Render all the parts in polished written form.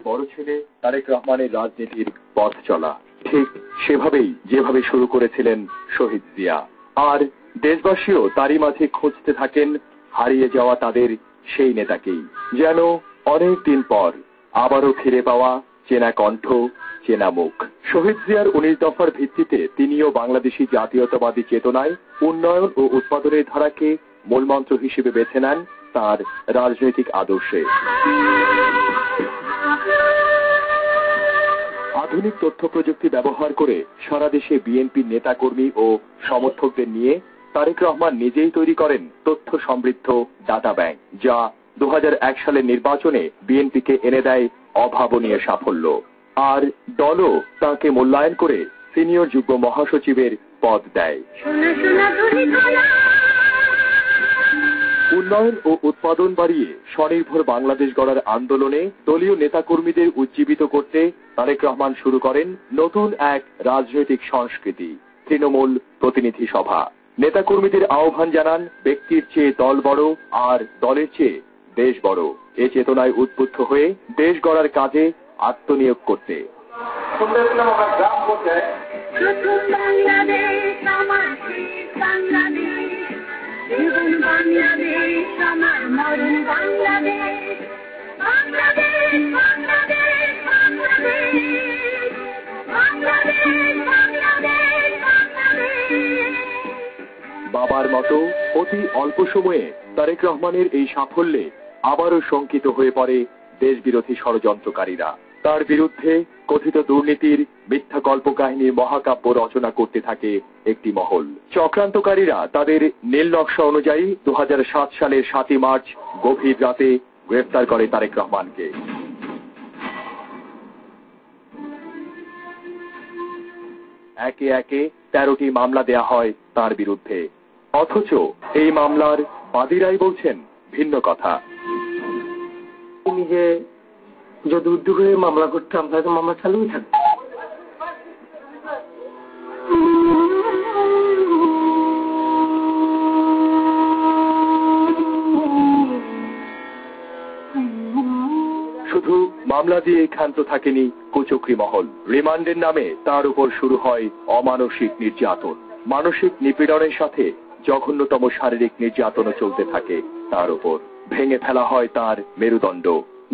বড় ছেলে তারেক রহমানের রাজনীতির পথ চলা ঠিক সেভাবেই যেভাবে শুরু করেছিলেন শহীদ জিয়া। আর দেশবাসীও তারই মাঝে খুঁজতে থাকেন হারিয়ে যাওয়া তাদের সেই নেতাকেই, যেন অনেক দিন পর আবারও ফিরে পাওয়া চেনা কণ্ঠ, চেনা মুখ। শহীদ জিয়ার 19 দফার ভিত্তিতে তিনিও বাংলাদেশী জাতীয়তাবাদী চেতনায় উন্নয়ন ও উৎপাদনের ধারাকে মূলমন্ত্র হিসেবে বেছে নেন তার রাজনৈতিক আদর্শে। আধুনিক তথ্য প্রযুক্তি ব্যবহার করে সারা দেশে বিএনপির নেতাকর্মী ও সমর্থকদের নিয়ে তারেক রহমান নিজেই তৈরি করেন তথ্য সমৃদ্ধ ডাটা ব্যাংক, যা 2001 সালের নির্বাচনে বিএনপিকে এনে দেয় অভাবনীয় সাফল্য। আর দলও তাকে মূল্যায়ন করে সিনিয়র যুগ্ম মহাসচিবের পদ দেয়। উন্নয়ন ও উৎপাদন বাড়িয়ে স্বনির্ভর বাংলাদেশ গড়ার আন্দোলনে দলীয় নেতাকর্মীদের উজ্জীবিত করতে তারেক রহমান শুরু করেন নতুন এক রাজনৈতিক সংস্কৃতি, তৃণমূল প্রতিনিধি সভা। নেতাকর্মীদের আহ্বান জানান ব্যক্তির চেয়ে দল বড় আর দলের চেয়ে দেশ বড়। এ চেতনায় উদ্বুদ্ধ হয়ে দেশ গড়ার কাজে আত্মনিয়োগ করতে। বাবার মতো অতি অল্প সময়ে তারেক রহমানের এই সাফল্যে আবারও শঙ্কিত হয়ে পড়ে দেশবিরোধী ষড়যন্ত্রকারীরা। তার বিরুদ্ধে কথিত দুর্নীতির মিথ্যা কল্পকাহিনীর মহাকাব্য রচনা করতে থাকে একটি মহল। চক্রান্তকারীরা তাদের নীল নকশা অনুযায়ী 2007 সালের 7 মার্চ গভীর রাতে গ্রেফতার করে তারেক রহমানকে। একে একে 13টি মামলা দেয়া হয় তার বিরুদ্ধে, অথচ এই মামলার বাদীরাই বলছেন ভিন্ন কথা। নিজে যদি উদ্যোগ হয়ে মামলা করতাম তাহলে মামলা চালুই থাকতো। শুধু মামলা দিয়ে ক্ষান্ত থাকেনি কুচক্রী মহল। রিমান্ডের নামে তার উপর শুরু হয় অমানসিক নির্যাতন। মানসিক নিপীড়নের সাথে জঘন্যতম শারীরিক নির্যাতনও চলতে থাকে তার উপর। ভেঙে ফেলা হয় তার মেরুদণ্ড।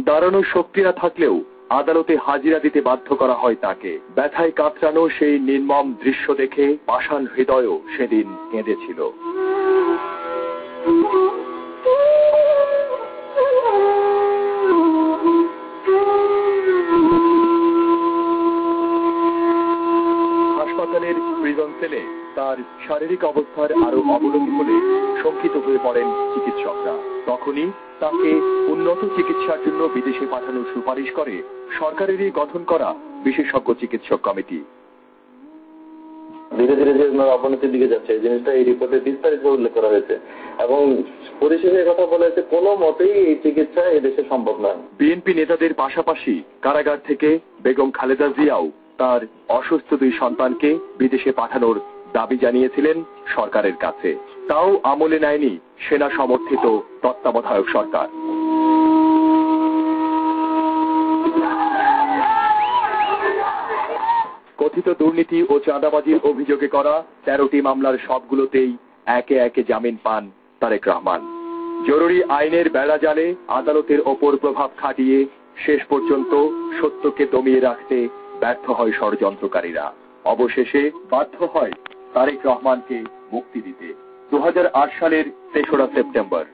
দাঁড়ানোর শক্তি না থাকলেও আদালতে হাজিরা দিতে বাধ্য করা হয় তাকে। ব্যথায় কাতরানো সেই নির্মম দৃশ্য দেখে পাষাণ হৃদয়ও সেদিন কেঁদেছিল। হাসপাতালের প্রিজন সেলে তার শারীরিক অবস্থার আরো অবনতি হলে শঙ্কিত হয়ে পড়েন চিকিৎসকরা। তখনই তাকে উন্নত চিকিৎসার জন্য বিদেশে পাঠানোর সুপারিশ করে সরকারেরই গঠন করা বিশেষজ্ঞ চিকিৎসক কমিটি। ধীরে ধীরে যে অবনতির দিকে যাচ্ছে এই জিনিসটা এই রিপোর্টে বিস্তারিত উল্লেখ করা হয়েছে এবং পরিশেষে কথা বলা হয়েছে কোনো মতেই এই চিকিৎসা এদেশে সম্ভব নয়। বিএনপি নেতাদের পাশাপাশি কারাগার থেকে বেগম খালেদা জিয়াও তার অসুস্থ 2 সন্তানকে বিদেশে পাঠানোর দাবি জানিয়েছিলেন সরকারের কাছে। তাও আমলে নেয়নি সেনা সমর্থিত তত্ত্বাবধায়ক সরকার। কথিত দুর্নীতি ও চাঁদাবাজির অভিযোগে করা 13টি মামলার সবগুলোতেই একে একে জামিন পান তারেক রহমান। জরুরি আইনের বেড়াজালে আদালতের ওপর প্রভাব খাটিয়ে শেষ পর্যন্ত সত্যকে দমিয়ে রাখতে ব্যর্থ হয় ষড়যন্ত্রকারীরা। অবশেষে বাধ্য হয় তারেক রহমানকে মুক্তি দিতে। 2008 সালের 3রা সেপ্টেম্বর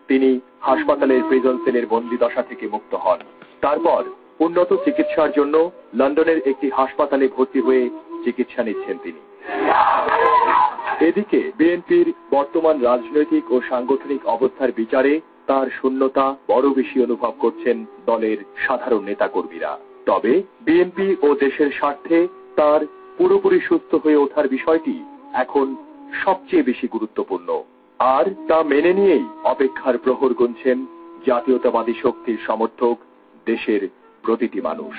তিনি হাসপাতালের প্রিজন সেলের বন্দিদশা থেকে মুক্ত হন। তারপর উন্নত চিকিৎসার জন্য লন্ডনের একটি হাসপাতালে ভর্তি হয়ে চিকিৎসা নিচ্ছেন তিনি। এদিকে বিএনপির বর্তমান রাজনৈতিক ও সাংগঠনিক অবস্থার বিচারে তার শূন্যতা বড় বেশি অনুভব করছেন দলের সাধারণ নেতাকর্মীরা। তবে বিএনপি ও দেশের স্বার্থে তার পুরোপুরি সুস্থ হয়ে ওঠার বিষয়টি এখন সবচেয়ে বেশি গুরুত্বপূর্ণ। আর তা মেনে নিয়েই অপেক্ষার প্রহর গুনছেন জাতীয়তাবাদী শক্তির সমর্থক দেশের প্রতিটি মানুষ।